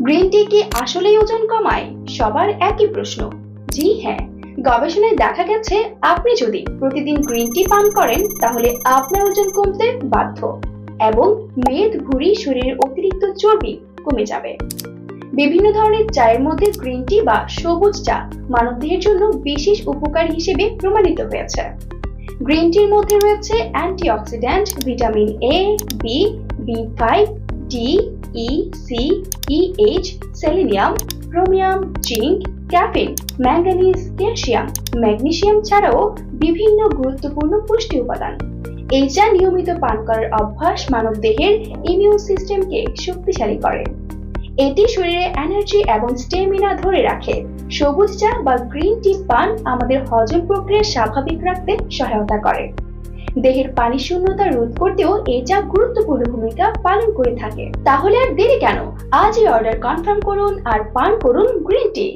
Green tea কি আসলেই ওজন কমায়? সবার একই প্রশ্ন। জি হ্যাঁ, গবেষণায় দেখা গেছে আপনি যদি প্রতিদিন গ্রিন টি পান করেন তাহলে আপনার ওজন কমতে বাধ্য এবং মেদ, ভুঁড়ি, শরীরের অতিরিক্ত চর্বি কমে যাবে। বিভিন্ন ধরনের চায়ের মধ্যে গ্রিন টি বা সবুজ চা মানবদেহের জন্য বিশেষ উপকারী হিসেবে প্রমাণিত হয়েছে। গ্রিন টির মধ্যে রয়েছে অ্যান্টিঅক্সিডেন্ট, ভিটামিন এ, বি, বি5, ডি, ই, সি, ইএইচ, selenium, chromium, zinc, caffeine, manganese, calcium, magnesium ছাড়াও বিভিন্ন গুরুত্বপূর্ণ পুষ্টি উপাদান। এই চা নিয়মিত পান করার অভ্যাস মানবদেহের ইমিউন সিস্টেমকে শক্তিশালী করে। এটি শরীরে এনার্জি এবং স্টেমিনা ধরে রাখে। সবুজ চা বা গ্রিন টি পান আমাদের হজম প্রক্রিয়া স্বাভাবিক রাখতে সহায়তা করে। দেহের পানি শূন্যতা রোধ করতেও এই চা গুরুত্বপূর্ণ ভূমিকা পালন করে থাকে। তাহলে আর দেরি কেন? আজই অর্ডার কনফার্ম করুন আর পান করুন গ্রিন টি।